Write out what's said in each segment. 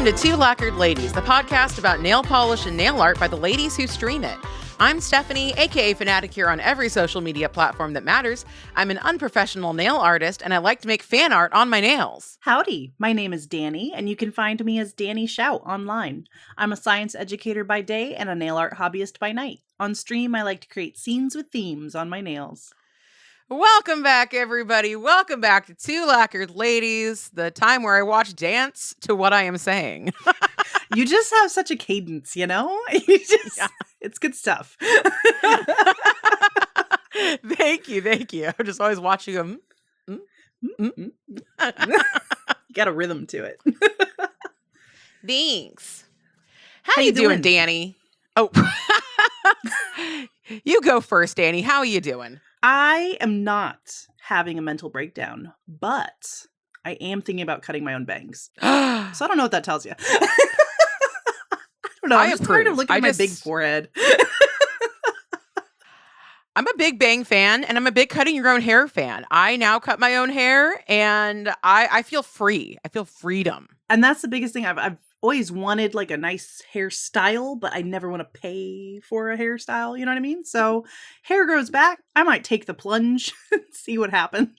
Welcome to Two Lacquered Ladies, the podcast about nail polish and nail art by the ladies who stream it. I'm Stephanie, aka Fanatic here on every social media platform that matters. I'm an unprofessional nail artist, and I like to make fan art on my nails. Howdy, my name is Danny, and you can find me as Danny Shout online. I'm a science educator by day and a nail art hobbyist by night. On stream, I like to create scenes with themes on my nails. Welcome back, everybody. Welcome back to Two Lacquered Ladies, the time where I watch dance to what I am saying. You just have such a cadence, you know? It's good stuff. Thank you. I'm just always watching them. You got a rhythm to it. Thanks. How you doing, Danny? Oh, you go first, Danny. How are you doing? I am not having a mental breakdown, but I am thinking about cutting my own bangs. So I don't know what that tells you. I don't know. I'm just tired of looking at my big forehead. I'm a big bang fan, and I'm a big cutting your own hair fan. I now cut my own hair, and I feel free. I feel freedom. And that's the biggest thing. I've always wanted like a nice hairstyle, but I never want to pay for a hairstyle. You know what I mean? So hair grows back. I might take the plunge and see what happens.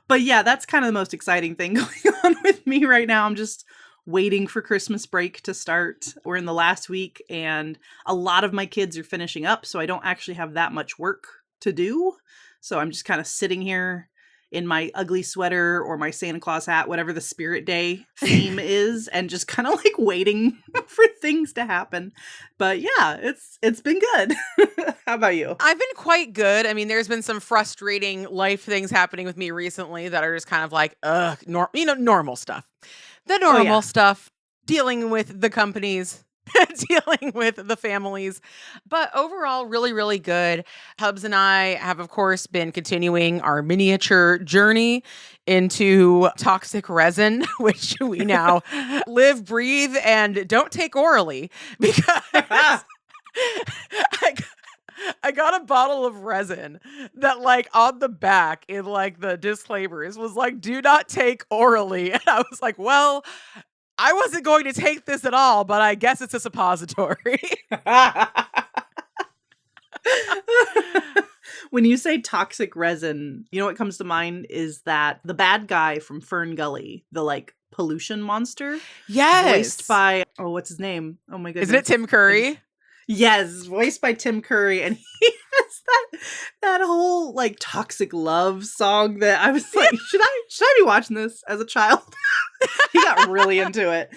But yeah, that's kind of the most exciting thing going on with me right now. I'm just waiting for Christmas break to start. We're in the last week and a lot of my kids are finishing up, so I don't actually have that much work to do. So I'm just kind of sitting here in my ugly sweater or my Santa Claus hat, whatever the Spirit Day theme is, and just kind of like waiting for things to happen. But yeah, it's been good. How about you? I've been quite good. I mean, there's been some frustrating life things happening with me recently that are just kind of like, normal stuff. The normal stuff, dealing with the companies, dealing with the families, but overall really, really good. Hubs and I have, of course, been continuing our miniature journey into toxic resin, which we now live, breathe, and don't take orally because I got a bottle of resin that like on the back in like the disclaimers was like, do not take orally. And I was like, well, I wasn't going to take this at all, but I guess it's a suppository. When you say toxic resin, you know what comes to mind is that the bad guy from Fern Gully, the like pollution monster. Yes. Voiced by, what's his name? Oh my goodness. Isn't it Tim Curry? Yes, voiced by Tim Curry, and he has that whole like toxic love song that I was like, should I be watching this as a child? He got really into it.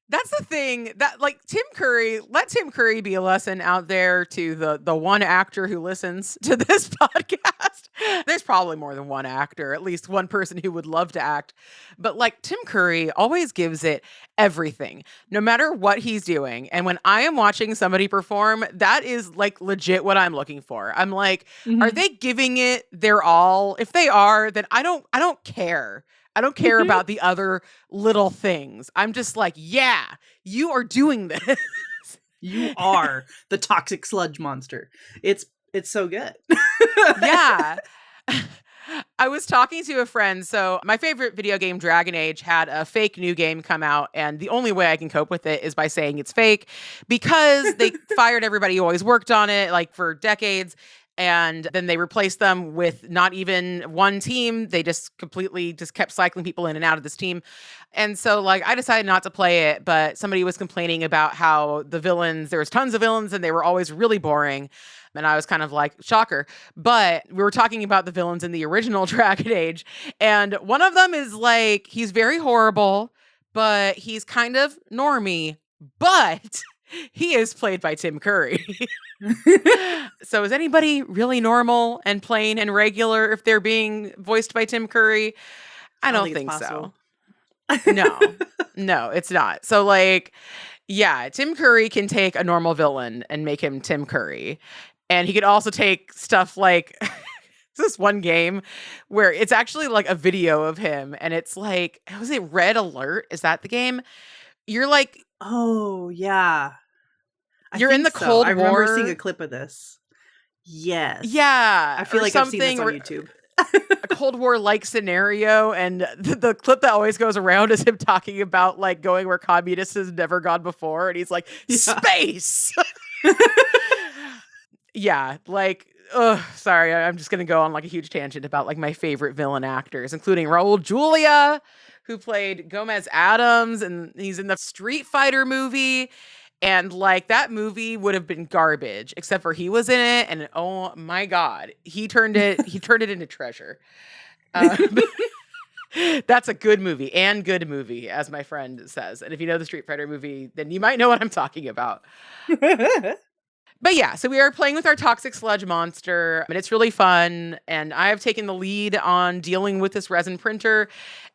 That's the thing that like Tim Curry, let Tim Curry be a lesson out there to the one actor who listens to this podcast. There's probably more than one actor, at least one person who would love to act. But like Tim Curry always gives it everything, no matter what he's doing. And when I am watching somebody perform, that is like legit what I'm looking for. I'm like, Are they giving it their all? If they are, then I don't care. I don't care about the other little things. I'm just like, yeah, you are doing this. You are the toxic sludge monster. It's so good. Yeah. I was talking to a friend. So my favorite video game, Dragon Age, had a fake new game come out. And the only way I can cope with it is by saying it's fake because they fired everybody who always worked on it like for decades. And then they replaced them with not even one team. They just completely just kept cycling people in and out of this team. And so like I decided not to play it, but somebody was complaining about how the villains, there was tons of villains and they were always really boring. And I was kind of like, shocker. But we were talking about the villains in the original Dragon Age. And one of them is like, he's very horrible, but he's kind of normie. But he is played by Tim Curry. So is anybody really normal and plain and regular if they're being voiced by Tim Curry? I don't think so. No, it's not. So like, yeah, Tim Curry can take a normal villain and make him Tim Curry. And he could also take stuff like this one game where it's actually like a video of him. And it's like, was it Red Alert? Is that the game? You're like, oh, yeah. You're in the Cold War. I remember seeing a clip of this. Yes. Yeah. I feel like I've seen this on YouTube. a Cold War-like scenario, and the clip that always goes around is him talking about like going where communists has never gone before, and he's like, space. Yeah, like, sorry, I'm just gonna go on like a huge tangent about like my favorite villain actors, including Raul Julia, who played Gomez Adams, and he's in the Street Fighter movie. And like that movie would have been garbage, except for he was in it, and oh my god, he turned it into treasure. That's a good movie, as my friend says. And if you know the Street Fighter movie, then you might know what I'm talking about. But yeah, so we are playing with our toxic sludge monster, and it's really fun. And I have taken the lead on dealing with this resin printer.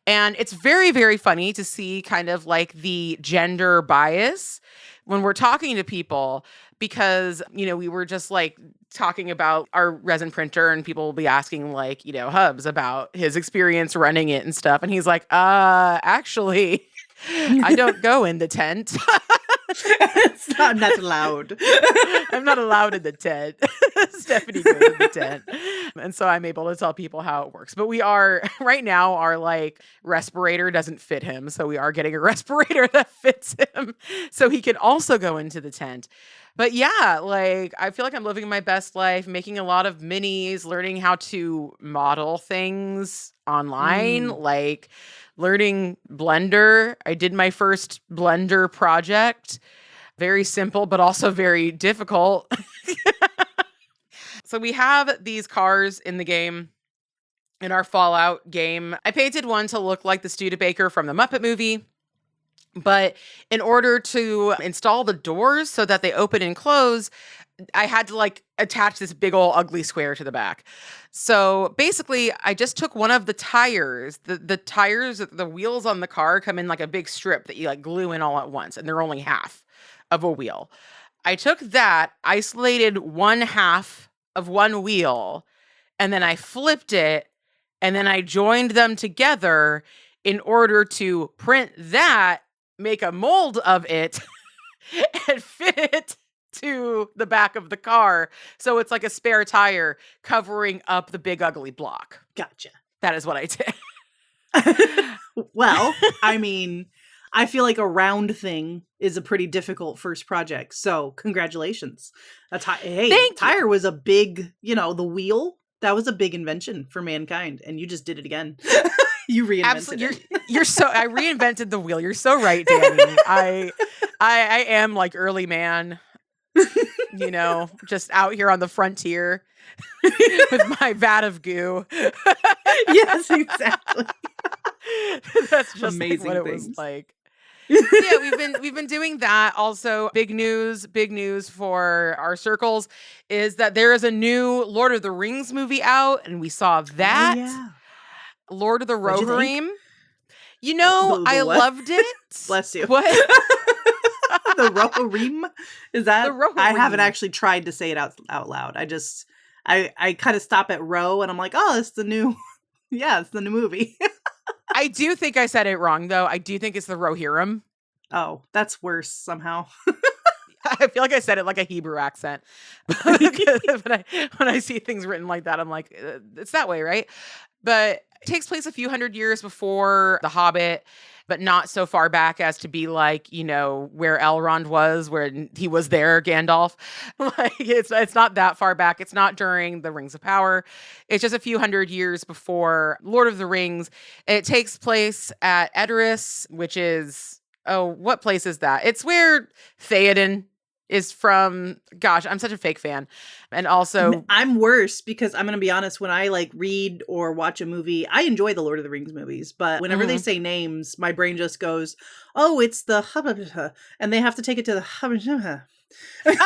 And it's very, very funny to see kind of like the gender bias when we're talking to people, because, you know, we were just like talking about our resin printer, and people will be asking like, you know, Hubs about his experience running it and stuff. And he's like, actually, I don't go in the tent. I'm not allowed. I'm not allowed in the tent. Stephanie goes in the tent. And so I'm able to tell people how it works. But we are, right now, our like respirator doesn't fit him. So we are getting a respirator that fits him so he can also go into the tent. But yeah, like I feel like I'm living my best life, making a lot of minis, learning how to model things online, like learning Blender. I did my first Blender project. Very simple, but also very difficult. So we have these cars in the game, in our Fallout game. I painted one to look like the Studebaker from the Muppet movie. But in order to install the doors so that they open and close, I had to like attach this big old ugly square to the back. So basically, I just took one of the tires. The tires, the wheels on the car come in like a big strip that you like glue in all at once, and they're only half of a wheel. I took that, isolated one half of one wheel, and then I flipped it, and then I joined them together in order to print that, make a mold of it, and fit it to the back of the car. So it's like a spare tire covering up the big ugly block. Gotcha. That is what I did. Well, I mean, I feel like a round thing is a pretty difficult first project. So congratulations. Tire was a big, you know, the wheel, that was a big invention for mankind. And you just did it again. You reinvented it. I reinvented the wheel. You're so right, Danny. I am like early man, you know, just out here on the frontier with my vat of goo. Yes, exactly. That's just amazing what it things. was like. Yeah, we've been doing that. Also, big news for our circles is that there is a new Lord of the Rings movie out, and we saw that. Oh, yeah. Lord of the What'd you think? Rohirrim. You know, I loved it. Bless you. What? The Rohirrim? Is that? The Rohirrim. I haven't actually tried to say it out loud. I kind of stop at Ro, and I'm like, oh, it's the new, yeah, it's the new movie. I do think I said it wrong, though. I do think it's the Rohirrim. Oh, that's worse somehow. I feel like I said it like a Hebrew accent. when I see things written like that, I'm like, it's that way, right? But it takes place a few hundred years before The Hobbit, but not so far back as to be like, you know, where Elrond was, where he was there, Gandalf. Like it's not that far back. It's not during the Rings of Power. It's just a few hundred years before Lord of the Rings. It takes place at Edoras, which is, what place is that? It's where Theoden is from. Gosh, I'm such a fake fan. And also I'm worse because I'm going to be honest, when I like read or watch a movie, I enjoy the Lord of the Rings movies, but whenever they say names, my brain just goes, oh, it's the hubba, and they have to take it to the hubba. And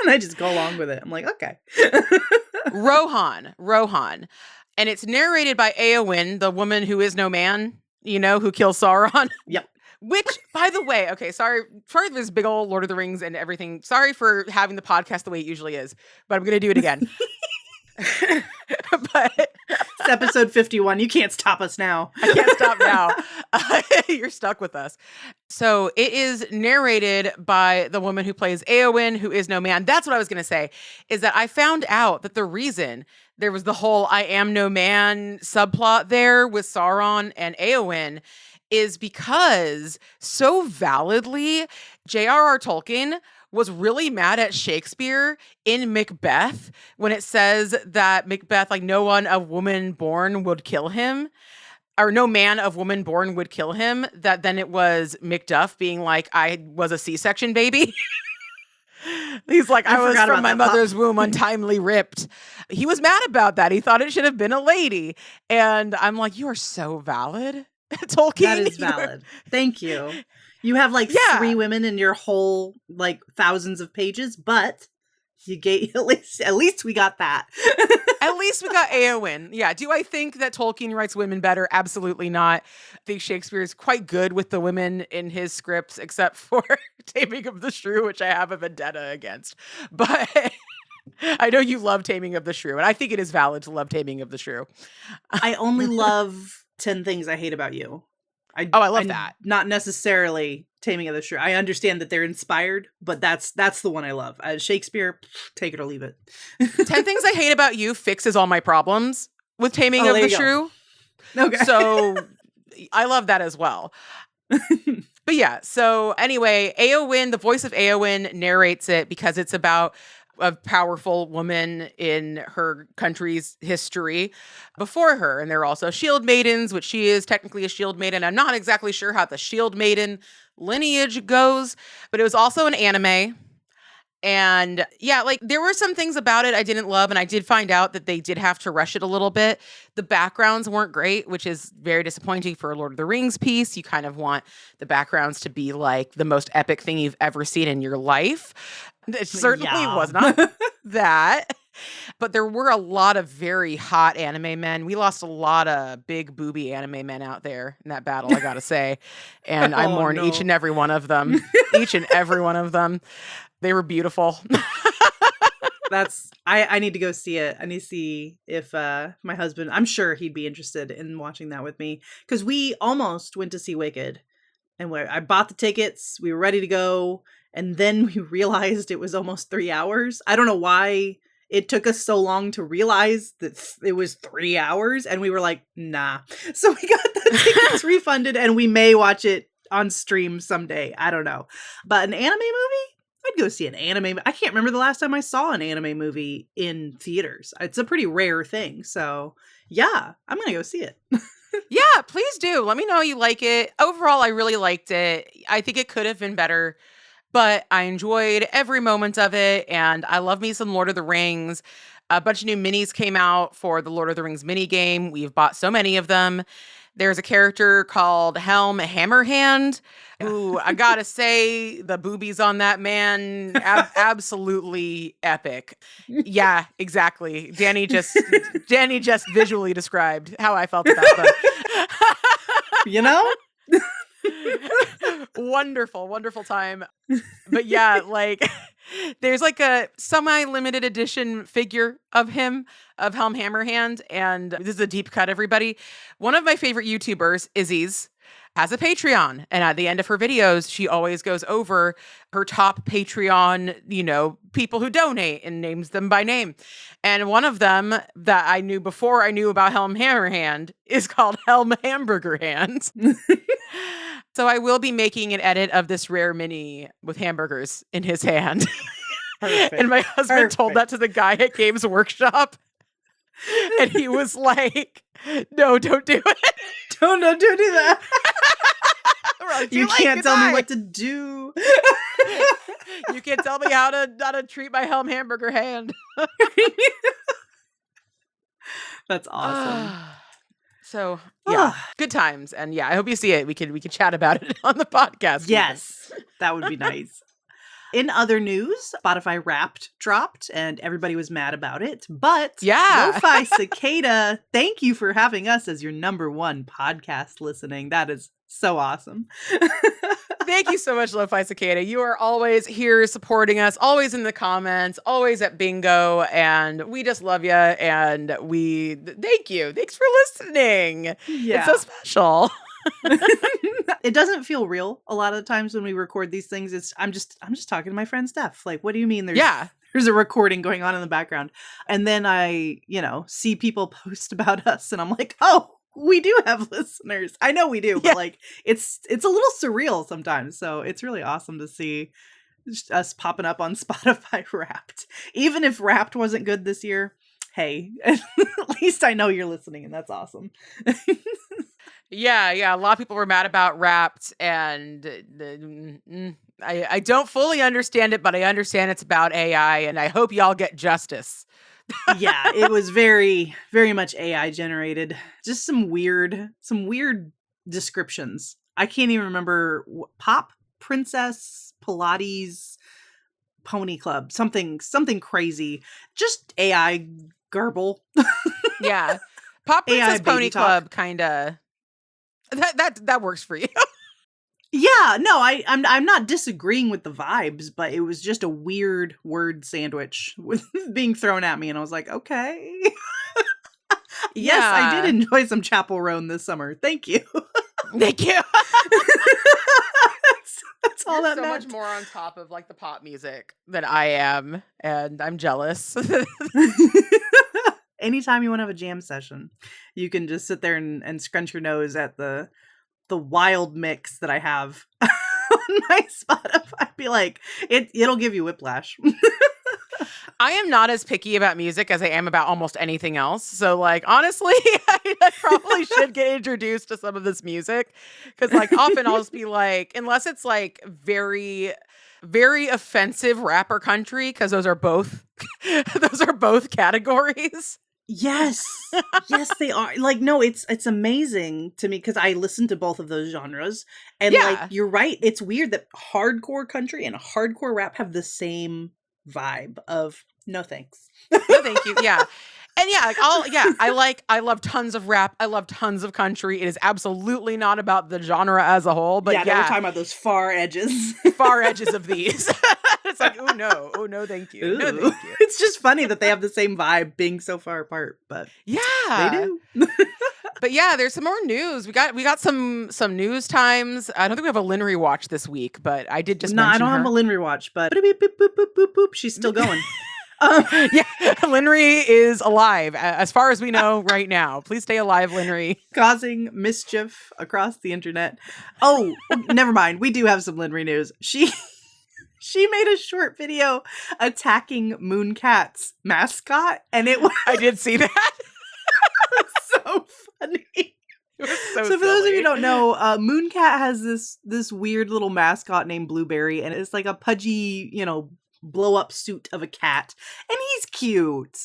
I just go along with it. I'm like, okay. Rohan. And it's narrated by Eowyn, the woman who is no man, you know, who kills Sauron. Yep. Which, by the way, okay, sorry for this big old Lord of the Rings and everything. Sorry for having the podcast the way it usually is, but I'm going to do it again. But it's episode 51. You can't stop us now. I can't stop now. You're stuck with us. So it is narrated by the woman who plays Eowyn, who is no man. That's what I was going to say, is that I found out that the reason there was the whole I am no man subplot there with Sauron and Eowyn is because so validly J.R.R. Tolkien was really mad at Shakespeare in Macbeth when it says that Macbeth, like no one of woman born would kill him. Or no man of woman born would kill him, that then it was Macduff being like, I was a C-section baby. He's like, I was from my mother's womb untimely ripped. He was mad about that. He thought it should have been a lady. And I'm like, you are so valid, Tolkien. That is valid. Thank you. You have like 3 women in your whole like thousands of pages, but you gave at least we got that. At least we got Eowyn. Yeah. Do I think that Tolkien writes women better? Absolutely not. I think Shakespeare is quite good with the women in his scripts, except for Taming of the Shrew, which I have a vendetta against. But I know you love Taming of the Shrew, and I think it is valid to love Taming of the Shrew. I only love 10 Things I Hate About You. I love that. Not necessarily Taming of the Shrew. I understand that they're inspired, but that's the one I love. Shakespeare, take it or leave it. 10 Things I Hate About You fixes all my problems with Taming of the Shrew. Okay. So I love that as well. But yeah, so anyway, Eowyn, the voice of Eowyn narrates it because it's about a powerful woman in her country's history before her. And there are also shield maidens, which she is technically a shield maiden. I'm not exactly sure how the shield maiden lineage goes, but it was also an anime. And yeah, like there were some things about it I didn't love. And I did find out that they did have to rush it a little bit. The backgrounds weren't great, which is very disappointing for a Lord of the Rings piece. You kind of want the backgrounds to be like the most epic thing you've ever seen in your life. It certainly was not that. But there were a lot of very hot anime men. We lost a lot of big booby anime men out there in that battle, I gotta say. And I mourn each and every one of them. Each and every one of them. They were beautiful. I need to go see it. I need to see if my husband, I'm sure he'd be interested in watching that with me. Because we almost went to see Wicked. And I bought the tickets. We were ready to go. And then we realized it was almost 3 hours. I don't know why it took us so long to realize that it was 3 hours. And we were like, nah. So we got the tickets refunded and we may watch it on stream someday. I don't know. But an anime movie? I'd go see an anime. I can't remember the last time I saw an anime movie in theaters. It's a pretty rare thing. So yeah, I'm going to go see it. Yeah, please do. Let me know you like it. Overall, I really liked it. I think it could have been better, but I enjoyed every moment of it. And I love me some Lord of the Rings. A bunch of new minis came out for the Lord of the Rings mini game. We've bought so many of them. There's a character called Helm Hammerhand. Ooh, I gotta say, the boobies on that man, absolutely epic. Yeah, exactly. Danny just visually described how I felt about that. You know? Wonderful time. But yeah, like there's like a semi-limited edition figure of him, of Helm Hammerhand, and this is a deep cut, everybody. One of my favorite YouTubers, Izzy's, has a Patreon, and at the end of her videos, she always goes over her top Patreon, people who donate and names them by name. And one of them that I knew before I knew about Helm Hammerhand is called Helm Hamburger Hand. So I will be making an edit of this rare mini with hamburgers in his hand. Perfect. And my husband told that to the guy at Games Workshop. And he was like, no, don't do it. Don't do that. You like, can't tell me what to do. You can't tell me how to treat my Helm Hamburger Hand. That's awesome. So yeah, good times. And yeah, I hope you see it. We could chat about it on the podcast. Yes, that would be nice. In other news, Spotify Wrapped dropped and everybody was mad about it. But yeah, Lo-Fi Cicada, thank you for having us as your number one podcast listening. That is so awesome. Thank you so much, Lo-Fi Cicada. You are always here supporting us, always in the comments, always at bingo, and we just love you. And thank you. Thanks for listening. Yeah. It's so special. It doesn't feel real a lot of the times when we record these things. I'm just talking to my friend Steph. Like, what do you mean there's a recording going on in the background? And then I, see people post about us and I'm like, oh, we do have listeners. I know we do, but like it's a little surreal sometimes. So it's really awesome to see us popping up on Spotify Wrapped. Even if Wrapped wasn't good this year, hey, at least I know you're listening, and that's awesome. Yeah. A lot of people were mad about Wrapped, and I don't fully understand it, but I understand it's about AI, and I hope y'all get justice. Yeah, it was very, very much AI generated. Just some weird descriptions. I can't even remember. Pop Princess Pilates Pony Club, something crazy. Just AI garble. Yeah, Pop Princess AI Pony talk. Club, kind of. That works for you. Yeah, no, I'm not disagreeing with the vibes, but it was just a weird word sandwich with being thrown at me, and I was like, okay. Yes, I did enjoy some Chapel Roan this summer. Thank you. Thank you. That's all You're that so meant. much more on top of like the pop music than I am, and I'm jealous. Anytime you want to have a jam session, you can just sit there and scrunch your nose at the wild mix that I have on my Spotify. Be like, it'll give you whiplash. I am not as picky about music as I am about almost anything else. So, like, honestly, I probably should get introduced to some of this music, because, like, often I'll just be like, unless it's like very, very offensive rap or country, because those are both categories. Yes. Yes, they are. Like, no, it's amazing to me because I listen to both of those genres. And like, you're right. It's weird that hardcore country and hardcore rap have the same vibe of no thanks. No, thank you. Yeah. And I love tons of rap. I love tons of country. It is absolutely not about the genre as a whole, but no, we're talking about those far edges. Far edges of these. It's like, oh no, thank you. Ooh. No, thank you. It's just funny that they have the same vibe being so far apart, but yeah, they do. But yeah, there's some more news. We got some news times. I don't think we have a Lynn rewatch this week, but I did just mention I don't her. have a Lynn rewatch, but boop, boop, boop, boop, boop, boop. She's still going. Yeah, Linry is alive, as far as we know right now. Please stay alive, Linry. Causing mischief across the internet. Oh, never mind. We do have some Linry news. She made a short video attacking Mooncat's mascot, and it was I did see that. so funny. So for those of you who don't know, Mooncat has this weird little mascot named Blueberry, and it's like a pudgy, blow up suit of a cat, and he's cute.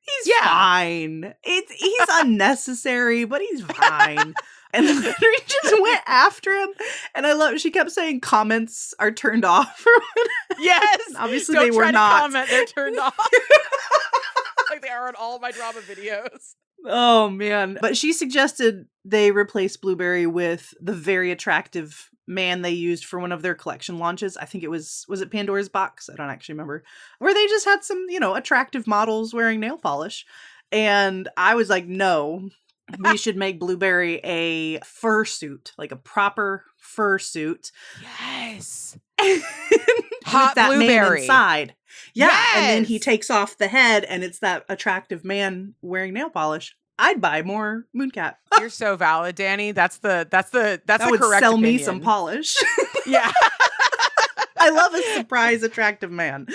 He's fine. He's unnecessary, but he's fine. And Larry just went after him, and I love. She kept saying comments are turned off. Yes, obviously don't they were try not. To comment, they're turned off. Like they are in all my drama videos. Oh man! But she suggested they replace Blueberry with the very attractive man they used for one of their collection launches. I think it was it Pandora's Box? I don't actually remember. Where they just had some, attractive models wearing nail polish. And I was like, no, we should make Blueberry a fursuit, like a proper fursuit. Yes. Hot with that Blueberry man inside. Yeah. Yes! And then he takes off the head and it's that attractive man wearing nail polish. I'd buy more Mooncat. You're so valid, Danny. That's the that would correct sell opinion. me some polish. Yeah. I love a surprise attractive man.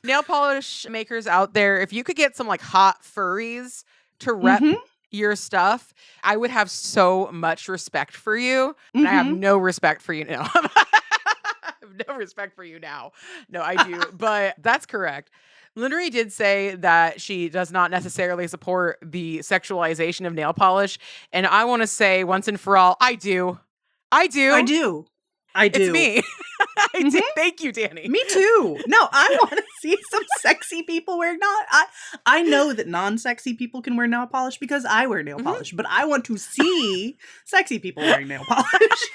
Nail polish makers out there, if you could get some like hot furries to rep your stuff, I would have so much respect for you. And I have no respect for you now. I have no respect for you now. No, I do. But that's correct. Linnery did say that she does not necessarily support the sexualization of nail polish. And I want to say once and for all, I do. It's me. I do. Thank you, Danny. Me too. No, I want to see some sexy people wearing I know that non-sexy people can wear nail polish because I wear nail polish, but I want to see sexy people wearing nail polish.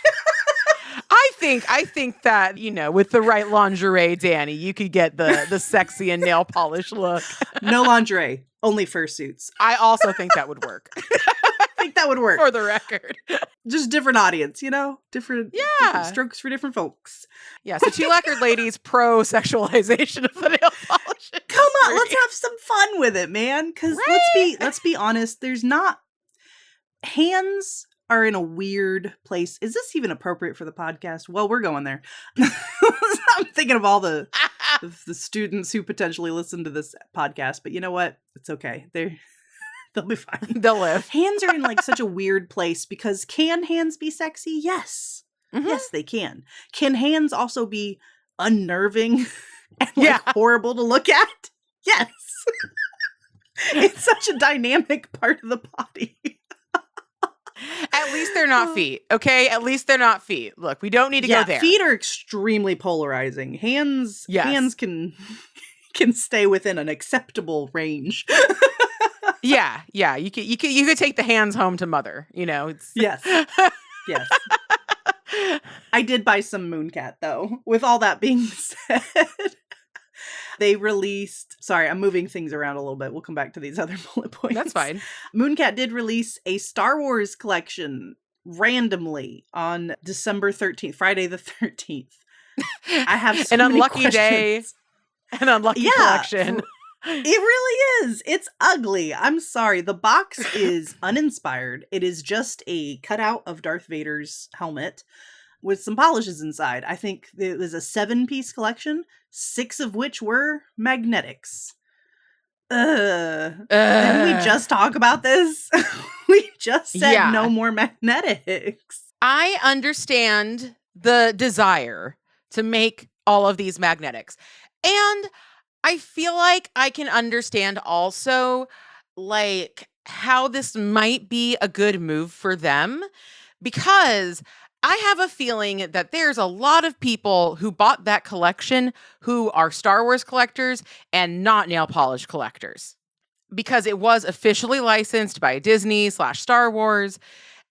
I think that, with the right lingerie, Danny, you could get the sexy and nail polish look. No lingerie, only fursuits. I also think that would work. think that would work. For the record. Just different audience, different strokes for different folks. Yeah, so 2 lacquered ladies pro sexualization of the nail polish industry. Come on, let's have some fun with it, man. Because let's be honest, there's not hands are in a weird place. Is this even appropriate for the podcast? Well, we're going there. I'm thinking of all the students who potentially listen to this podcast, but you know what? It's okay. They'll be fine. They'll live. Hands are in like such a weird place because can hands be sexy? Yes. Mm-hmm. Yes, they can. Can hands also be unnerving and horrible to look at? Yes. It's such a dynamic part of the body. At least they're not feet, okay? At least they're not feet. Look, we don't need to go there. Feet are extremely polarizing. Hands can stay within an acceptable range. Yeah. You could take the hands home to mother, It's Yes. Yes. I did buy some Mooncat though. With all that being said, they released, sorry, I'm moving things around a little bit. We'll come back to these other bullet points. That's fine. Mooncat did release a Star Wars collection randomly on December 13th, Friday the 13th. I have so an many unlucky questions. Day, an unlucky collection. It really is. It's ugly. I'm sorry. The box is uninspired. It is just a cutout of Darth Vader's helmet with some polishes inside. I think it was a 7-piece collection, 6 of which were magnetics. Didn't we just talk about this? We just said no more magnetics. I understand the desire to make all of these magnetics. And I feel like I can understand also like how this might be a good move for them, because I have a feeling that there's a lot of people who bought that collection who are Star Wars collectors and not nail polish collectors, because it was officially licensed by Disney/Star Wars.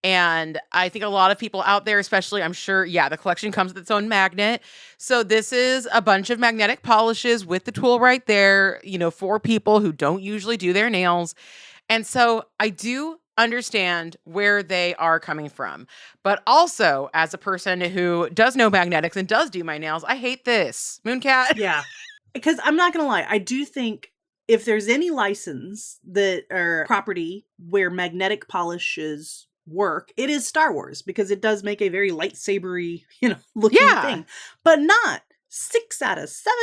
And I think a lot of people out there, especially, I'm sure, the collection comes with its own magnet. So this is a bunch of magnetic polishes with the tool right there, for people who don't usually do their nails. And so I do understand where they are coming from. But also, as a person who does know magnetics and does do my nails, I hate this. Mooncat. Yeah. Because I'm not going to lie, I do think if there's any license that or property where magnetic polishes work, it is Star Wars, because it does make a very lightsabery, looking thing. But not 6 out of 7.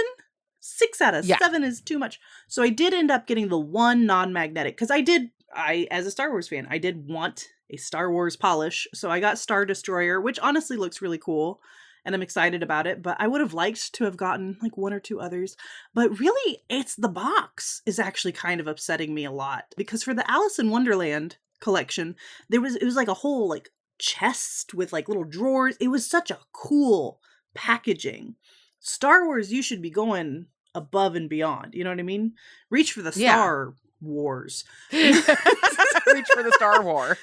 6 out of 7 is too much. So I did end up getting the one non-magnetic, because I, as a Star Wars fan, I did want a Star Wars polish. So I got Star Destroyer, which honestly looks really cool, and I'm excited about it. But I would have liked to have gotten like 1 or 2 others. But really, it's the box is actually kind of upsetting me a lot, because for the Alice in Wonderland collection, it was like a whole like chest with like little drawers. It was such a cool packaging. Star Wars, you should be going above and beyond. You know what I mean? Reach for the Star Wars. Reach for the Star War.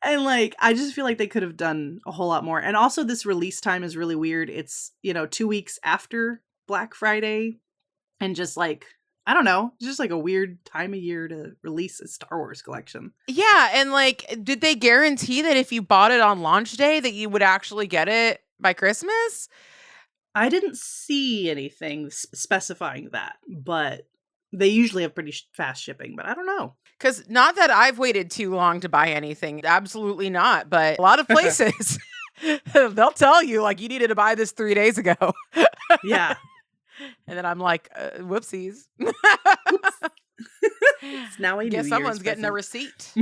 And like, I just feel like they could have done a whole lot more. And also this release time is really weird. It's, 2 weeks after Black Friday, and just like, I don't know, just like a weird time of year to release a Star Wars collection. Yeah. And like, did they guarantee that if you bought it on launch day that you would actually get it by Christmas? I didn't see anything specifying that, but they usually have pretty fast shipping, but I don't know. Because not that I've waited too long to buy anything. Absolutely not. But a lot of places, they'll tell you, like, you needed to buy this 3 days ago. Yeah. And then I'm like, whoopsies. It's now a guess someone's getting a receipt.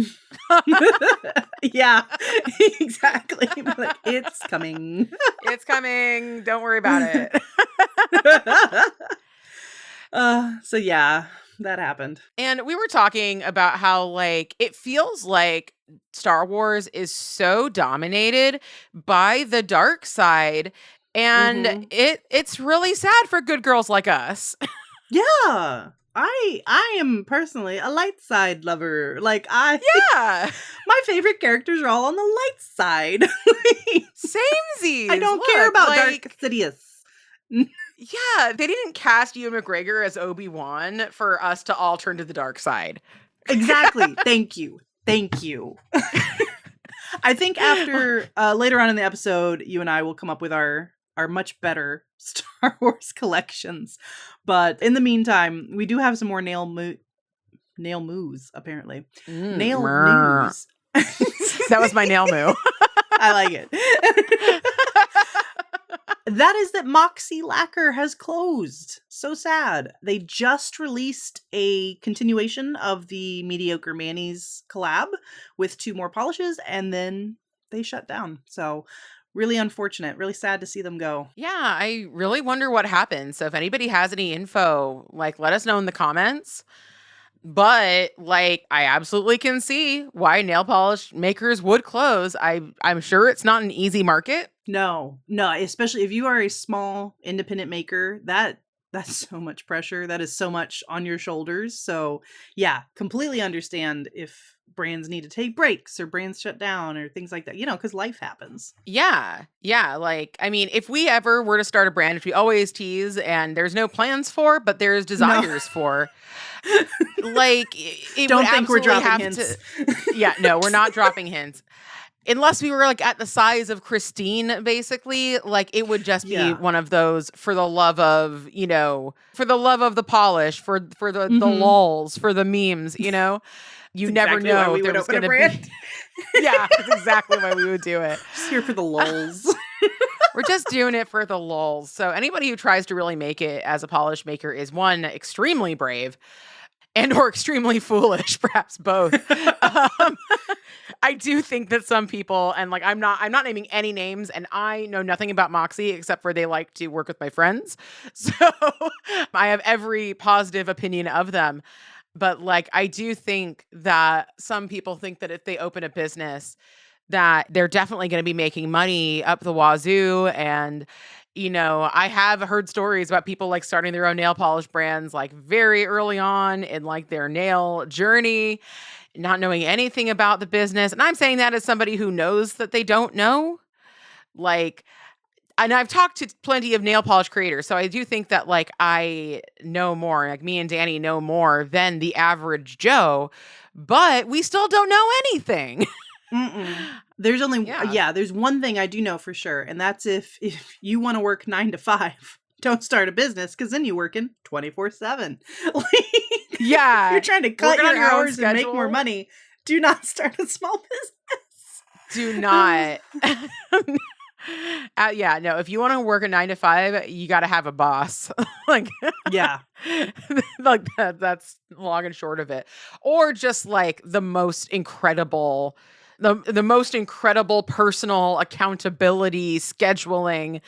Yeah, exactly. Like, it's coming. It's coming. Don't worry about it. So yeah, that happened. And we were talking about how like it feels like Star Wars is so dominated by the dark side, and it's really sad for good girls like us. Yeah. I am personally a light side lover. Like my favorite characters are all on the light side. Samesies. I don't care about Dark Sidious. Yeah, they didn't cast Ewan McGregor as Obi-Wan for us to all turn to the dark side. Exactly. Thank you. Thank you. I think after later on in the episode, you and I will come up with our much better Star Wars collections. But in the meantime, we do have some more nail moos, apparently. Nail Mrr. news. That was my nail moo. I like it. That is that Moxie Lacquer has closed. So sad. They just released a continuation of the Mediocre Manny's collab with 2 more polishes, and then they shut down. So really unfortunate. Really sad to see them go. Yeah, I really wonder what happened. So if anybody has any info, like let us know in the comments. But like I absolutely can see why nail polish makers would close. I'm sure it's not an easy market. No, especially if you are a small independent maker, that's so much pressure. That is so much on your shoulders. So yeah, completely understand if brands need to take breaks or brands shut down or things like that, because life happens. Yeah. Yeah. Like, I mean, if we ever were to start a brand, which we always tease and there's no plans for, but there's desires for, like, it Don't would think we're absolutely dropping have hints. to. Yeah, no, we're not dropping hints. Unless we were like at the size of Christine, basically, like it would just be Yeah. one of those for the love of, for the love of the polish, for the lulls, for the memes, You That's never exactly why know we if there would was open going a to brand. be. Yeah, that's exactly why we would do it. Just here for the lulls. We're just doing it for the lulls. So anybody who tries to really make it as a polish maker is one, extremely brave, and or extremely foolish, perhaps both. I do think that some people, and like I'm not naming any names, and I know nothing about Moxie except for they like to work with my friends. So I have every positive opinion of them. But like I do think that some people think that if they open a business that they're definitely going to be making money up the wazoo. And I have heard stories about people like starting their own nail polish brands like very early on in like their nail journey, not knowing anything about the business. And I'm saying that as somebody who knows that they don't know. Like, and I've talked to plenty of nail polish creators. So I do think that like I know more, like me and Danny know more than the average Joe, but we still don't know anything. There's only there's one thing I do know for sure, and that's if you want to work 9 to 5, don't start a business, because then you're working 24/7. Yeah, you're trying to cut your hours and make schedule. more money. Do not start a small business. Do not. No. If you want to work a 9 to 5, you got to have a boss. Like, yeah, like that's long and short of it, or just like the most incredible personal accountability scheduling.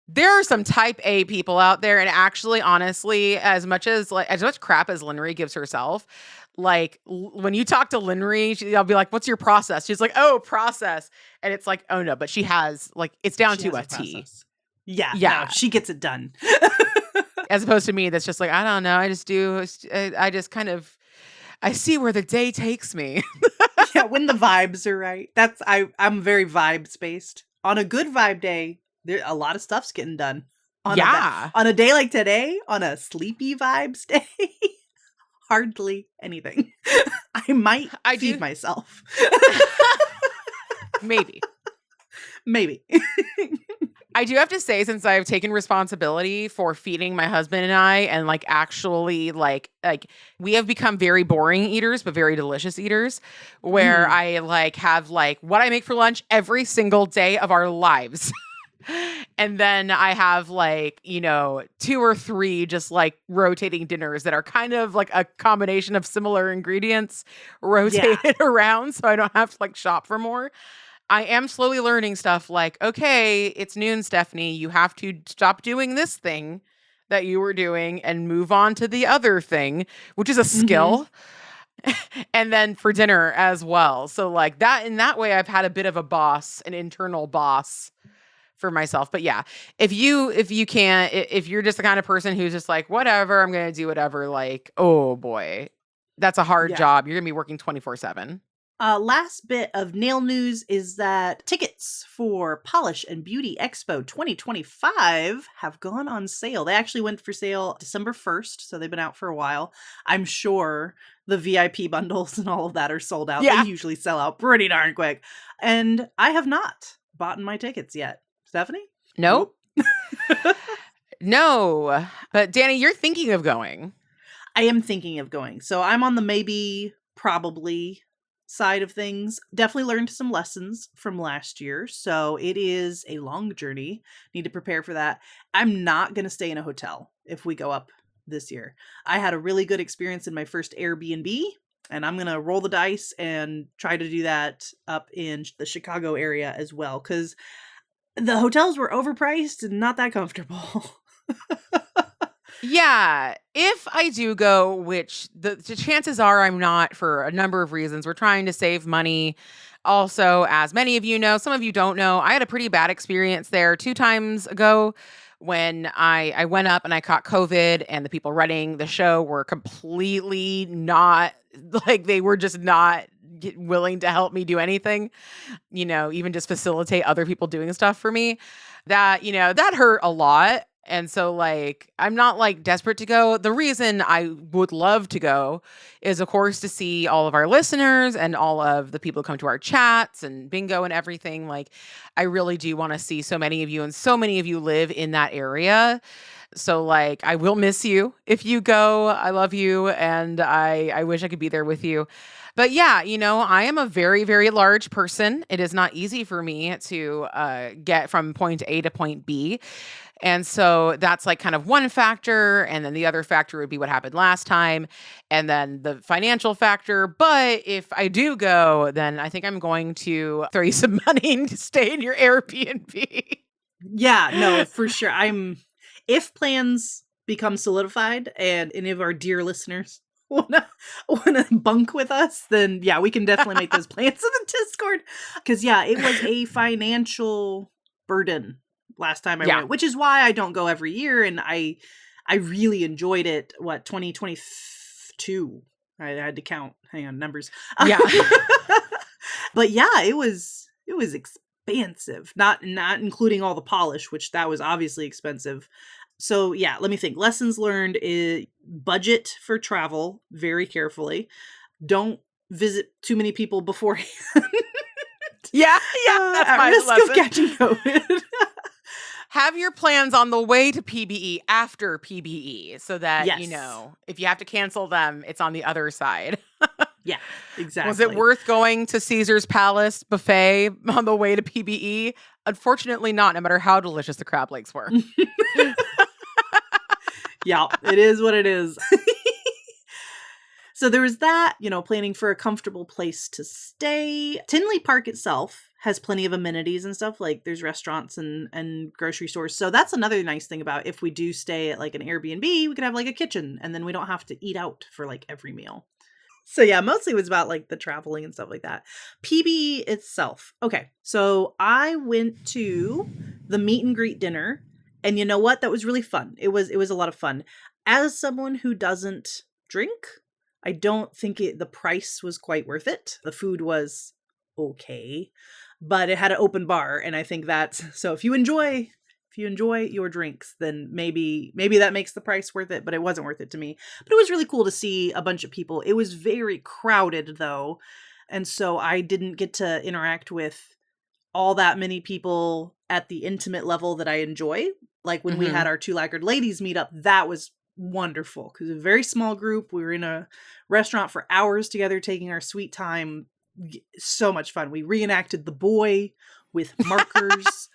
There are some type A people out there, and actually, honestly, as much crap as Linnery gives herself, like when you talk to Linnery, I'll be like, "What's your process?" She's like, "Oh, process," and it's like, "Oh no," but she has like it's down to a T. Yeah, yeah, no, she gets it done. As opposed to me, that's just like I don't know. I just do. I just kind of I see where the day takes me. Yeah, when the vibes are right. I'm very vibes based. On a good vibe day, there a lot of stuff's getting done. On a day like today, on a sleepy vibes day, hardly anything. I might feed myself. Maybe. I do have to say, since I've taken responsibility for feeding my husband and I, and like actually like we have become very boring eaters, but very delicious eaters, where I like have like what I make for lunch every single day of our lives. And then I have like, 2 or 3 just like rotating dinners that are kind of like a combination of similar ingredients rotated around. So I don't have to like shop for more. I am slowly learning stuff like, okay, it's noon, Stephanie. You have to stop doing this thing that you were doing and move on to the other thing, which is a skill. And then for dinner as well. So like that, in that way, I've had a bit of a boss, an internal boss for myself. But yeah, if you're just the kind of person who's just like, whatever, I'm going to do whatever. Like, oh boy, that's a hard job. You're going to be working 24/7. Last bit of nail news is that tickets for Polish and Beauty Expo 2025 have gone on sale. They actually went for sale December 1st, so they've been out for a while. I'm sure the VIP bundles and all of that are sold out. Yeah. They usually sell out pretty darn quick. And I have not bought my tickets yet. Stephanie? Nope. No. But Danny, you're thinking of going. I am thinking of going. So I'm on the maybe, probably side of things. Definitely learned some lessons from last year. So it is a long journey. Need to prepare for that. I'm not going to stay in a hotel if we go up this year. I had a really good experience in my first Airbnb, and I'm going to roll the dice and try to do that up in the Chicago area as well, because the hotels were overpriced and not that comfortable. Yeah, if I do go, which the chances are I'm not for a number of reasons. We're trying to save money. Also, as many of you know, some of you don't know, I had a pretty bad experience there 2 times ago when I went up and I caught COVID, and the people running the show were completely not, like, they were just not willing to help me do anything, even just facilitate other people doing stuff for me. That hurt a lot. And so, like, I'm not like desperate to go. The reason I would love to go is, of course, to see all of our listeners and all of the people who come to our chats and bingo and everything. Like, I really do want to see so many of you, and so many of you live in that area. So, like, I will miss you if you go. I love you, and I wish I could be there with you. But yeah, I am a very, very large person. It is not easy for me to get from point A to point B. And so that's like kind of one factor. And then the other factor would be what happened last time. And then the financial factor. But if I do go, then I think I'm going to throw you some money to stay in your Airbnb. Yeah, no, for sure. If plans become solidified and any of our dear listeners wanna bunk with us, then yeah, we can definitely make those plans in the Discord. Because yeah, it was a financial burden last time I went, which is why I don't go every year. And I really enjoyed it. 2022? I had to count. Hang on, numbers. Yeah. But yeah, it was expensive. Not including all the polish, which that was obviously expensive. So yeah, let me think. Lessons learned is budget for travel very carefully. Don't visit too many people beforehand. Yeah, that's at my risk lesson. of catching COVID. Have your plans on the way to PBE after PBE so that, if you have to cancel them, it's on the other side. Yeah, exactly. Was it worth going to Caesar's Palace buffet on the way to PBE? Unfortunately not, no matter how delicious the crab legs were. Yeah, it is what it is. So there was that, planning for a comfortable place to stay. Tinley Park itself has plenty of amenities and stuff. Like there's restaurants and grocery stores. So that's another nice thing about if we do stay at like an Airbnb, we could have like a kitchen, and then we don't have to eat out for like every meal. So yeah, mostly it was about like the traveling and stuff like that. PBE itself. Okay, so I went to the meet and greet dinner, and you know what? That was really fun. It was a lot of fun. As someone who doesn't drink, I don't think the price was quite worth it. The food was okay, but it had an open bar, and I think that's so. If you enjoy your drinks, then maybe that makes the price worth it. But it wasn't worth it to me. But it was really cool to see a bunch of people. It was very crowded though, and so I didn't get to interact with all that many people at the intimate level that I enjoy. Like when we had our Two Lacquered Ladies meetup, that was wonderful because a very small group. We were in a restaurant for hours together, taking our sweet time. So much fun. We reenacted The Boy with markers.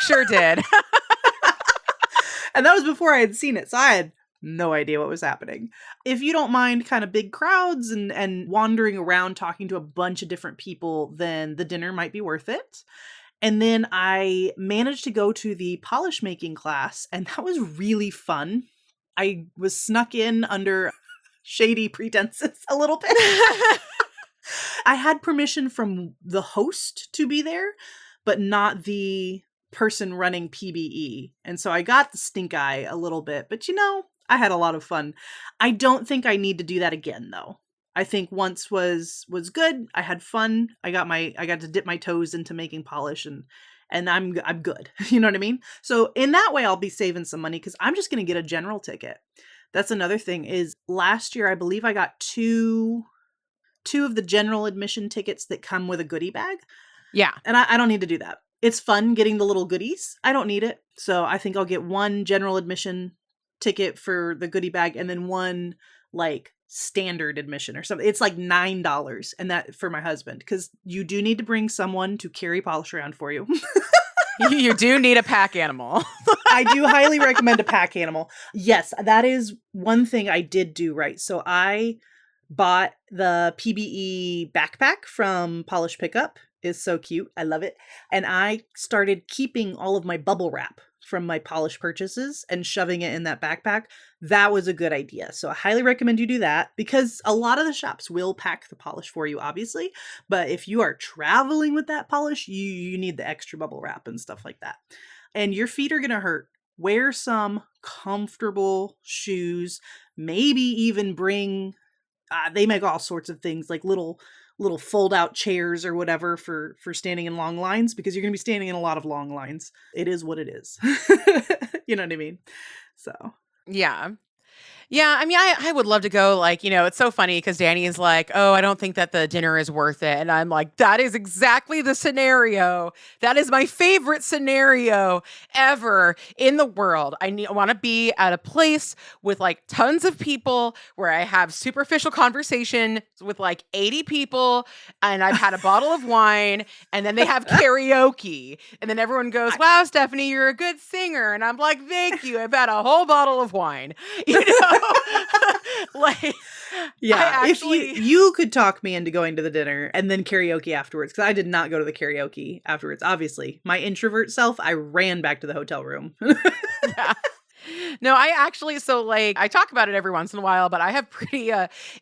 Sure did. And that was before I had seen it, so I had no idea what was happening. If you don't mind kind of big crowds and wandering around talking to a bunch of different people, then the dinner might be worth it. And then I managed to go to the polish making class, and that was really fun. I was snuck in under shady pretenses a little bit. I had permission from the host to be there, but not the person running PBE. And so I got the stink eye a little bit, but I had a lot of fun. I don't think I need to do that again though. I think once was good. I had fun. I got to dip my toes into making polish, and I'm good. You know what I mean? So in that way, I'll be saving some money because I'm just going to get a general ticket. That's another thing is last year, I believe I got two of the general admission tickets that come with a goodie bag. Yeah. And I don't need to do that. It's fun getting the little goodies. I don't need it. So I think I'll get one general admission ticket for the goodie bag and then one like standard admission or something. It's like $9 and that for my husband because you do need to bring someone to carry polish around for you. You do need a pack animal. I do highly recommend a pack animal. Yes, that is one thing I did do right. So I bought the PBE backpack from Polish Pickup. It's so cute. I love it. And I started keeping all of my bubble wrap from my polish purchases and shoving it in that backpack. That was a good idea. So I highly recommend you do that because a lot of the shops will pack the polish for you, obviously. But if you are traveling with that polish, you need the extra bubble wrap and stuff like that. And your feet are going to hurt. Wear some comfortable shoes. Maybe even bring, they make all sorts of things like little fold out chairs or whatever for standing in long lines because you're going to be standing in a lot of long lines. It is what it is. You know what I mean? So. Yeah. Yeah, I mean, I would love to go, like, it's so funny because Danny is like, oh, I don't think that the dinner is worth it. And I'm like, that is exactly the scenario. That is my favorite scenario ever in the world. I want to be at a place with like tons of people where I have superficial conversation with like 80 people and I've had a bottle of wine and then they have karaoke. And then everyone goes, wow, Stephanie, you're a good singer. And I'm like, thank you. I've had a whole bottle of wine. Like, yeah, if you could talk me into going to the dinner and then karaoke afterwards, because I did not go to the karaoke afterwards. Obviously, my introvert self, I ran back to the hotel room. Yeah. No, I actually, so like, I talk about it every once in a while, but I have pretty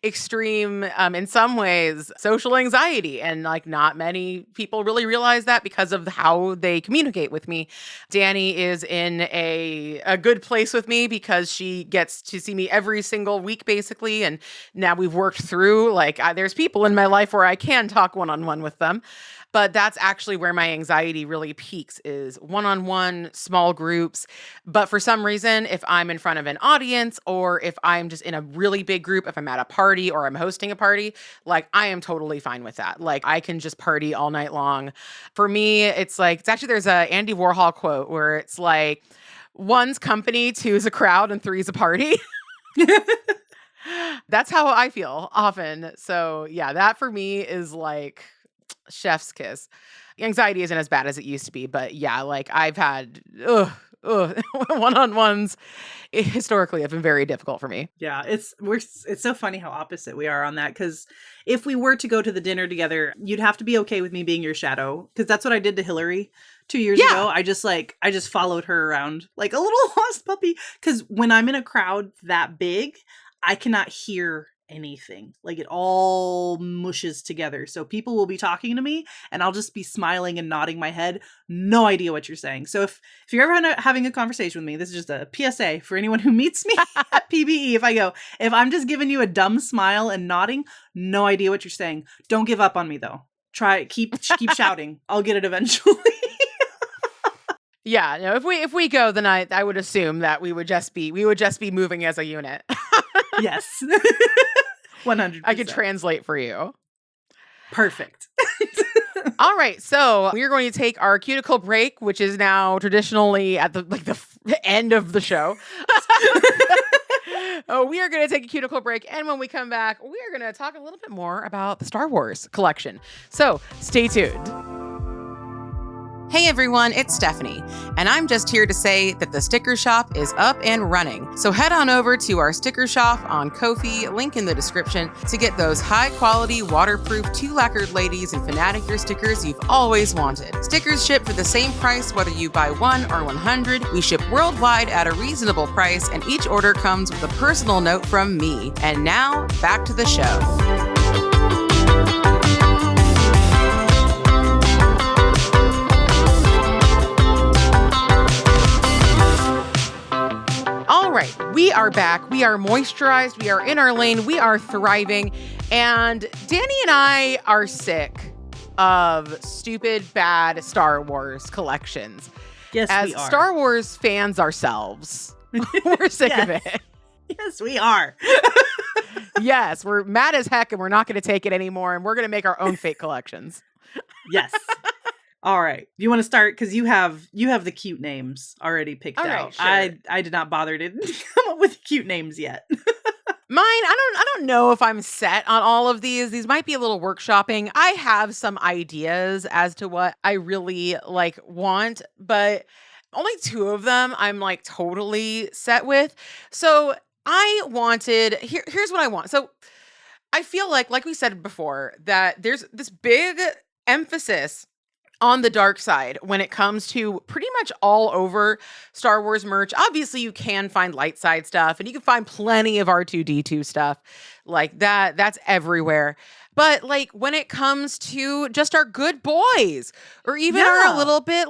extreme, in some ways, social anxiety. And like, not many people really realize that because of how they communicate with me. Danny is in a good place with me because she gets to see me every single week, basically. And now we've worked through, like, there's people in my life where I can talk one-on-one with them. But that's actually where my anxiety really peaks is one-on-one, small groups. But for some reason, if I'm in front of an audience or if I'm just in a really big group, if I'm at a party or I'm hosting a party, like I am totally fine with that. Like I can just party all night long. For me, it's like, it's actually, there's a Andy Warhol quote where it's like, one's company, two's a crowd, and three's a party. That's how I feel often. So yeah, that for me is like chef's kiss. Anxiety isn't as bad as it used to be, but yeah, like I've had one-on-ones historically have been very difficult for me. Yeah, it's so funny how opposite we are on that because if we were to go to the dinner together, you'd have to be okay with me being your shadow because that's what I did to Hillary 2 years ago. I just followed her around like a little lost puppy because when I'm in a crowd that big, I cannot hear anything. Like it all mushes together. So people will be talking to me and I'll just be smiling and nodding my head. No idea what you're saying. So if you're ever having a conversation with me, this is just a PSA for anyone who meets me at PBE. If I'm just giving you a dumb smile and nodding, no idea what you're saying. Don't give up on me though. Keep shouting. I'll get it eventually. Yeah, no, if we go, then I would assume that we would just be moving as a unit. Yes. 100%. I could translate for you. Perfect. All right, so we're going to take our cuticle break, which is now traditionally at the end of the show. We are going to take a cuticle break, and when we come back, we are going to talk a little bit more about the Star Wars collection. So stay tuned. Hey everyone, it's Stephanie, and I'm just here to say that the sticker shop is up and running. So head on over to our sticker shop on Ko-fi, link in the description, to get those high-quality, waterproof 2 Lacquered Ladies and Fanatic Your stickers you've always wanted. Stickers ship for the same price whether you buy 1 or 100. We ship worldwide at a reasonable price, and each order comes with a personal note from me. And now, back to the show. All right, we are back. We are moisturized. We are in our lane. We are thriving. And Danny and I are sick of stupid, bad Star Wars collections. Yes, As we are. Star Wars fans ourselves, we're sick of it. Yes, we are. Yes, we're mad as heck and we're not going to take it anymore. And we're going to make our own fake collections. Yes. All right. You want to start? Because you have the cute names already picked All right, out. sure. I did not bother to come up with cute names yet. Mine, I don't know if I'm set on all of these. These might be a little workshopping. I have some ideas as to what I really want, but only two of them I'm totally set with. So here's what I want. So I feel like we said before, that there's this big emphasis on the dark side when it comes to pretty much all over Star Wars merch. Obviously, you can find light side stuff and you can find plenty of R2-D2 stuff like that. That's everywhere. But when it comes to just our good boys, or even our little bit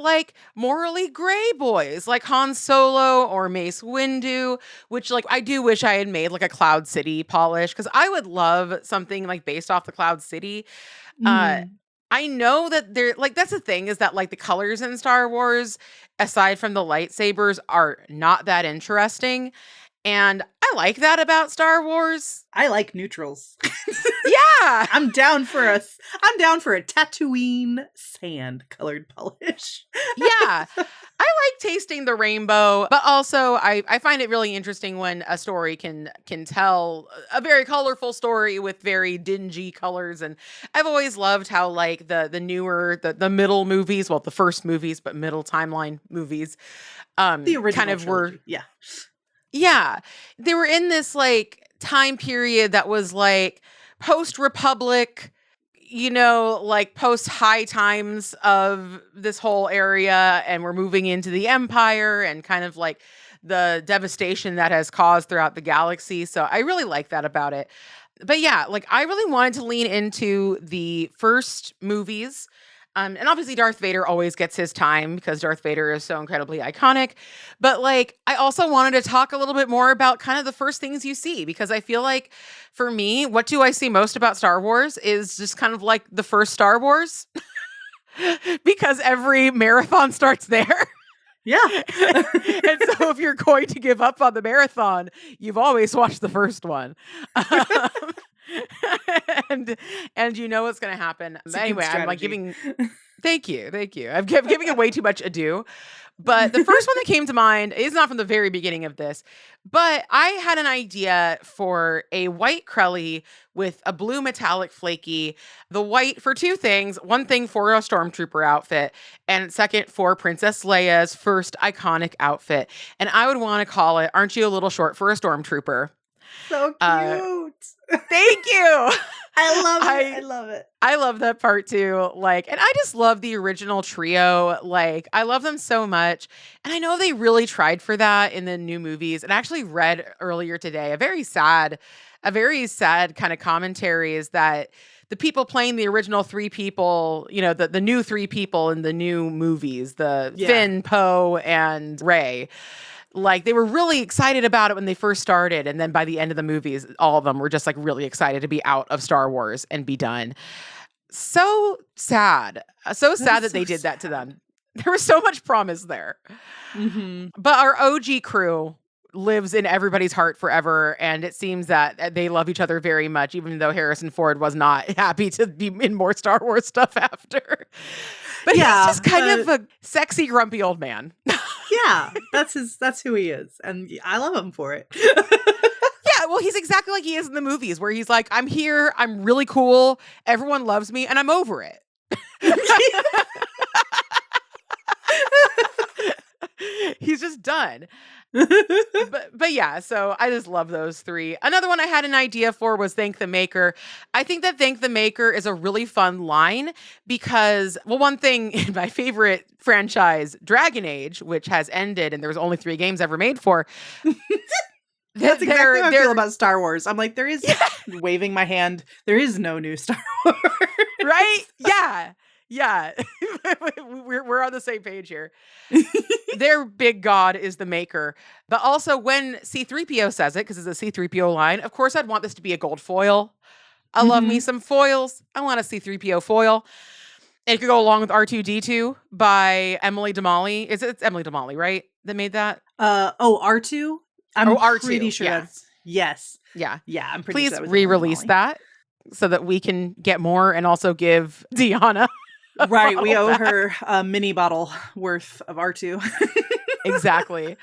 morally gray boys like Han Solo or Mace Windu, which I do wish I had made a Cloud City polish, because I would love something based off the Cloud City. I know that that's the thing, is that the colors in Star Wars, aside from the lightsabers, are not that interesting. And I like that about Star Wars. I like neutrals. Yeah. I'm down for a Tatooine sand colored polish. Yeah. I like tasting the rainbow, but also I find it really interesting when a story can tell a very colorful story with very dingy colors. And I've always loved how the newer, the middle movies, well, the first movies, but middle timeline movies, The original kind of trilogy. were, yeah. they were in this time period that was post-Republic, post high times of this whole area, and we're moving into the Empire and kind of the devastation that has caused throughout the galaxy. So I really like that about it. But yeah, I really wanted to lean into the first movies. And obviously Darth Vader always gets his time because Darth Vader is so incredibly iconic. But I also wanted to talk a little bit more about kind of the first things you see, because I feel for me, what do I see most about Star Wars is just kind of the first Star Wars, because every marathon starts there. Yeah. And so if you're going to give up on the marathon, you've always watched the first one. And you know what's going to happen. Anyway, I'm giving... Thank you. I'm giving it way too much ado. But the first one that came to mind is not from the very beginning of this, but I had an idea for a white Krelly with a blue metallic flaky. The white for two things. One thing for a Stormtrooper outfit, and second for Princess Leia's first iconic outfit. And I would want to call it, "Aren't You a Little Short for a Stormtrooper?" So cute. Thank you. I love it. I love it. I love that part too. And I just love the original trio. I love them so much. And I know they really tried for that in the new movies. And I actually read earlier today a very sad kind of commentary, is that the people playing the original three people, the new three people in the new movies, Finn, Poe, and Rey, they were really excited about it when they first started. And then by the end of the movies, all of them were just really excited to be out of Star Wars and be done. So sad. So sad that they did that to them. There was so much promise there. Mm-hmm. But our OG crew lives in everybody's heart forever. And it seems that they love each other very much, even though Harrison Ford was not happy to be in more Star Wars stuff after. But he's just kind of a sexy, grumpy old man. Yeah, that's who he is. And I love him for it. Yeah, well, he's exactly like he is in the movies, where he's I'm here, I'm really cool, everyone loves me, and I'm over it. He's just done. But yeah, so I just love those three. Another one I had an idea for was Thank the Maker. I think that Thank the Maker is a really fun line because, well, one thing in my favorite franchise, Dragon Age, which has ended and there was only 3 games ever made for. That's exactly how I feel about Star Wars. I'm there is waving my hand. There is no new Star Wars. Right? Yeah. Yeah. we're on the same page here. Their big god is the maker. But also when C3PO says it, because it's a C3PO line, of course I'd want this to be a gold foil. I love me some foils. I want a C3PO foil. And it could go along with R2D2 by Emily Damali. It's Emily Damali, right? That made that? R2? I'm R2, pretty sure yeah. that's yes. Yeah. Yeah, I'm pretty Please sure that was re-release Emily Damali. that so that we can get more and also give Deanna Right, we owe back. her a mini bottle worth of R2. Exactly.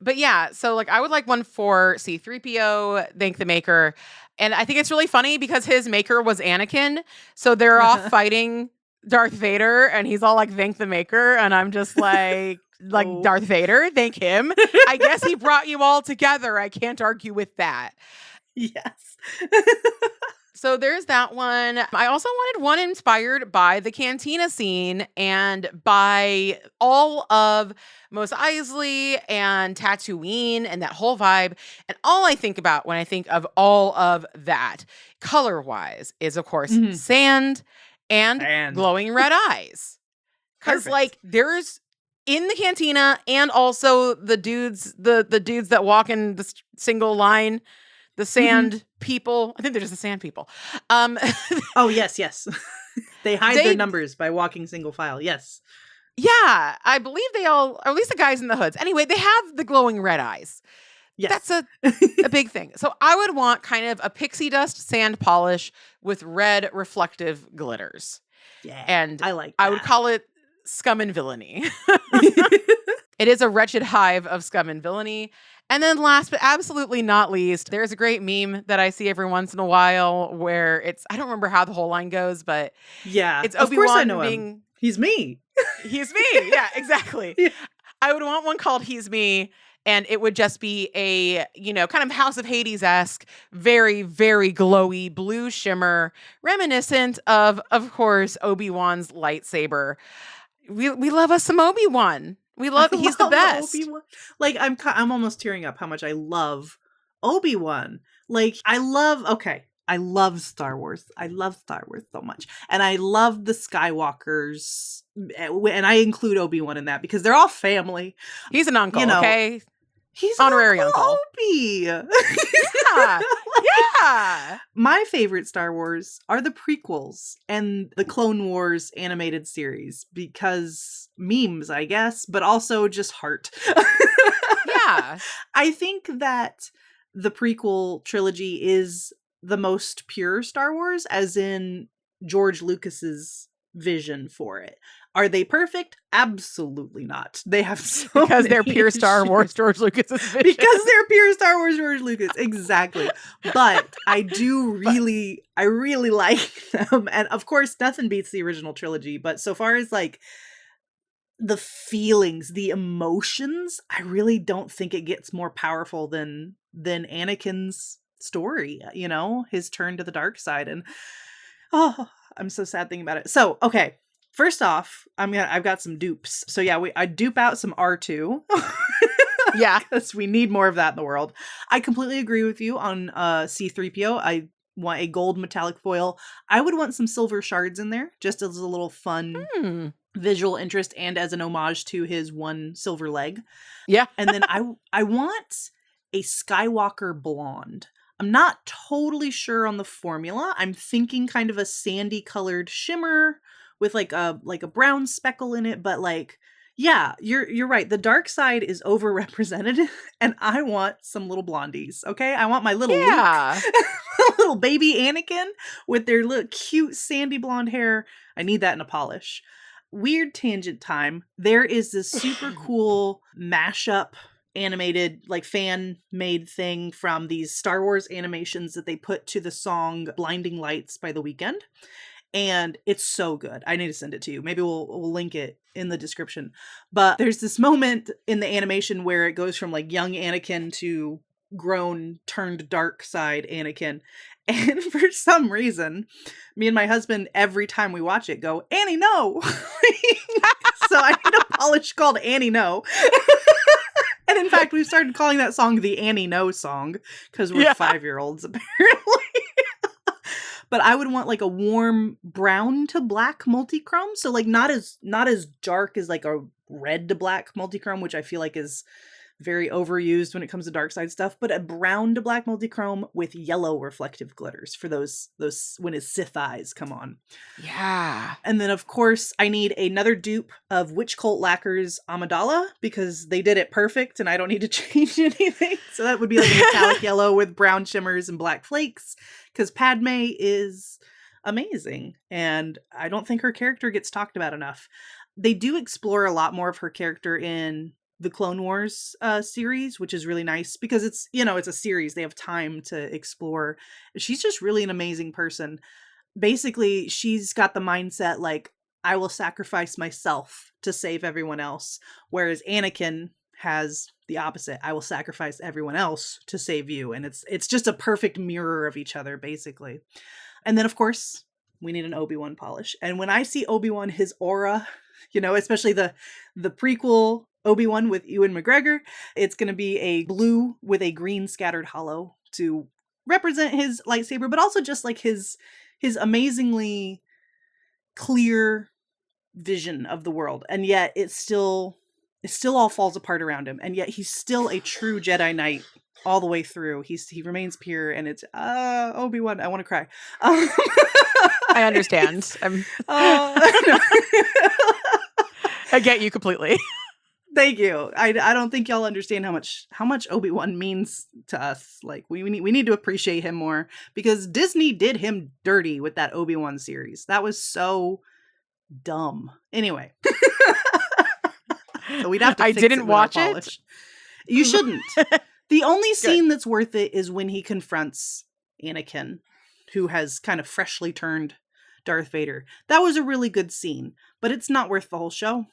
But yeah, so like I would like one for C3PO, thank the maker. And I think it's really funny because his maker was Anakin. So they're off fighting Darth Vader and he's all like, thank the maker. And I'm just like Oh. Darth Vader, thank him. I guess he brought you all together. I can't argue with that. Yes. So there's that one. I also wanted one inspired by the cantina scene and by all of Mos Eisley and Tatooine and that whole vibe. And all I think about when I think of all of that, color-wise, is of course sand and glowing red eyes. Because like there's in the cantina and also the dudes that walk in the single line. The sand people. I think they're just the sand people. Oh, yes. They hide their numbers by walking single file. Yes. Yeah. I believe they all, or at least the guys in the hoods. Anyway, they have the glowing red eyes. Yes. That's a big thing. So I would want kind of a pixie dust sand polish with red reflective glitters. Yeah. And I like that. I would call it scum and villainy. It is a wretched hive of scum and villainy. And then last but absolutely not least, there's a great meme that I see every once in a while where it's, I don't remember how the whole line goes, but yeah, it's Obi-Wan of course I know being, him. He's me. He's me. Yeah, exactly. Yeah. I would want one called He's Me. And it would just be a, kind of House of Hades-esque, very, very glowy blue shimmer, reminiscent of course, Obi-Wan's lightsaber. We love us some Obi-Wan. He's the best. Obi-Wan. Like I'm almost tearing up how much I love Obi-Wan. Like I love Star Wars. I love Star Wars so much. And I love the Skywalkers. And I include Obi-Wan in that because they're all family. He's an uncle, okay? He's honorary uncle. Obi. Yeah. Yeah. My favorite Star Wars are the prequels and the Clone Wars animated series because memes, I guess, but also just heart. Yeah. I think that the prequel trilogy is the most pure Star Wars, as in George Lucas's vision for it. Are they perfect? Absolutely not. They have because they're pure Star Wars George Lucas's vision. Because they're pure Star Wars George Lucas. Exactly. But I really like them. And of course, nothing beats the original trilogy. But so far as like the feelings, the emotions, I really don't think it gets more powerful than Anakin's story, his turn to the dark side. And I'm so sad thinking about it. So, okay. First off, I've got some dupes. So yeah, I dupe out some R2. Yeah. Because we need more of that in the world. I completely agree with you on C3PO. I want a gold metallic foil. I would want some silver shards in there, just as a little fun visual interest and as an homage to his one silver leg. Yeah. And then I want a Skywalker blonde. I'm not totally sure on the formula. I'm thinking kind of a sandy colored shimmer with like a brown speckle in it, but like, yeah, you're right. The dark side is overrepresented, and I want some little blondies. Okay, I want my little Luke, little baby Anakin with their little cute sandy blonde hair. I need that in a polish. Weird tangent time. There is this super cool mashup animated, like fan made thing from these Star Wars animations that they put to the song Blinding Lights by The Weeknd. And it's so good. I need to send it to you. Maybe we'll link it in the description. But there's this moment in the animation where it goes from like young Anakin to grown turned dark side Anakin. And for some reason, me and my husband, every time we watch it, go, Annie, no. So I need a polish called Annie, no. And in fact, we've started calling that song the Annie No song because we're 5-year-olds, apparently. but I would want like a warm brown to black multichrome. So like not as dark as like a red to black multichrome, which I feel like is very overused when it comes to dark side stuff, but a brown to black multichrome with yellow reflective glitters for those when his Sith eyes come on. Yeah. And then of course I need another dupe of Witch Cult Lacquer's Amidala because they did it perfect and I don't need to change anything. So that would be like a metallic yellow with brown shimmers and black flakes because Padme is amazing and I don't think her character gets talked about enough. They do explore a lot more of her character in the Clone Wars series, which is really nice because it's, it's a series. They have time to explore. She's just really an amazing person. Basically, she's got the mindset like, I will sacrifice myself to save everyone else. Whereas Anakin has the opposite. I will sacrifice everyone else to save you. And it's just a perfect mirror of each other, basically. And then, of course, we need an Obi-Wan polish. And when I see Obi-Wan, his aura, especially the prequel Obi-Wan with Ewan McGregor, it's going to be a blue with a green scattered hollow to represent his lightsaber, but also just like his amazingly clear vision of the world. And yet it still all falls apart around him. And yet he's still a true Jedi Knight all the way through. He remains pure and it's, Obi-Wan, I want to cry. I understand. I get you completely. Thank you. I don't think y'all understand how much Obi-Wan means to us. Like we need to appreciate him more because Disney did him dirty with that Obi-Wan series. That was so dumb. Anyway, so we'd have to. I fix didn't it watch it. You shouldn't. The only scene that's worth it is when he confronts Anakin, who has kind of freshly turned Darth Vader. That was a really good scene, but it's not worth the whole show.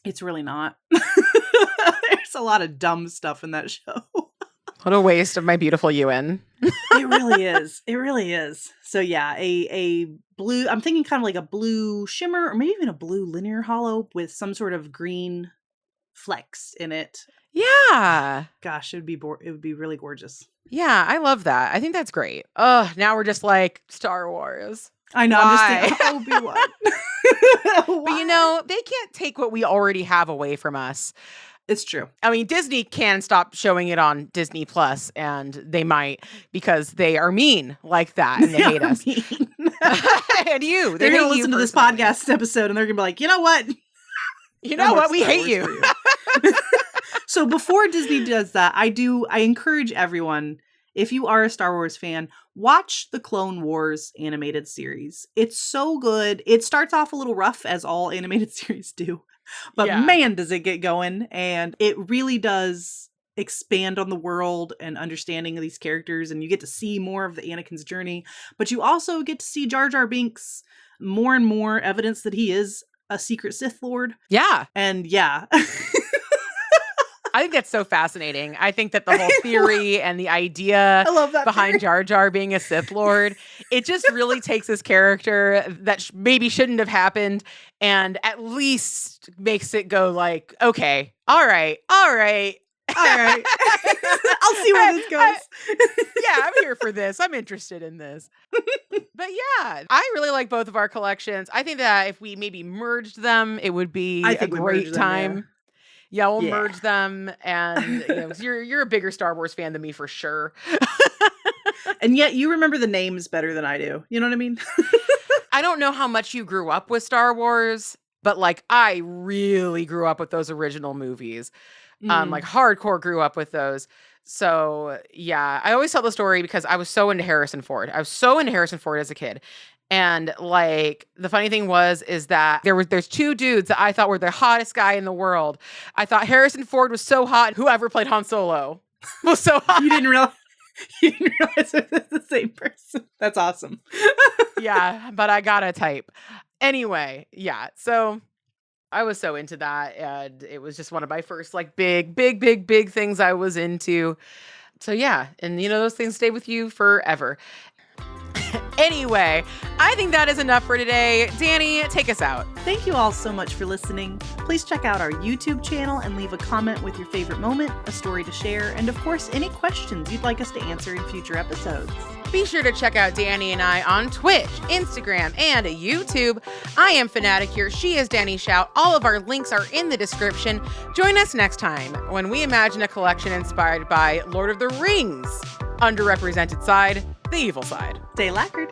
It's really not. There's a lot of dumb stuff in that show. What a waste of my beautiful Ewan. It really is. It really is. So yeah, a blue, I'm thinking kind of like a blue shimmer or maybe even a blue linear hollow with some sort of green flecks in it. Yeah. Gosh, it would be really gorgeous. Yeah, I love that. I think that's great. Oh, now we're just like Star Wars. I know. Why? I'm just thinking, Obi-Wan. But they can't take what we already have away from us. It's true. I mean, Disney can stop showing it on Disney Plus, and they might because they are mean like that and they hate us. And you, they're going to listen to this podcast episode and they're going to be like, you know what? You know what? We hate you. So before Disney does that, I encourage everyone, if you are a Star Wars fan, watch the Clone Wars animated series. It's so good. It starts off a little rough, as all animated series do. But man, does it get going. And it really does expand on the world and understanding of these characters. And you get to see more of the Anakin's journey. But you also get to see Jar Jar Binks, more and more evidence that he is a secret Sith Lord. Yeah. And yeah. I think that's so fascinating. I think that the whole theory and the idea behind Jar Jar being a Sith Lord, it just really takes this character that maybe shouldn't have happened and at least makes it go like, okay, all right. I'll see where this goes. Yeah, I'm here for this. I'm interested in this. But yeah, I really like both of our collections. I think that if we maybe merged them, it would be a great time. Yeah, we'll merge them, and you're a bigger Star Wars fan than me for sure. And yet you remember the names better than I do. You know what I mean? I don't know how much you grew up with Star Wars, but like I really grew up with those original movies. Like hardcore grew up with those. So yeah, I always tell the story because I was so into Harrison Ford. I was so into Harrison Ford as a kid. And like the funny thing is that there's two dudes that I thought were the hottest guy in the world. I thought Harrison Ford was so hot. Whoever played Han Solo was so hot. You didn't realize it was the same person. That's awesome. Yeah, but I got a type. Anyway, yeah. So I was so into that, and it was just one of my first like big things I was into. So yeah, and those things stay with you forever. Anyway, I think that is enough for today. Danny, take us out. Thank you all so much for listening. Please check out our YouTube channel and leave a comment with your favorite moment, a story to share, and of course, any questions you'd like us to answer in future episodes. Be sure to check out Danny and I on Twitch, Instagram, and YouTube. I am Fanatic here. She is Danny Shout. All of our links are in the description. Join us next time when we imagine a collection inspired by Lord of the Rings. Underrepresented side, the evil side. Stay lacquered.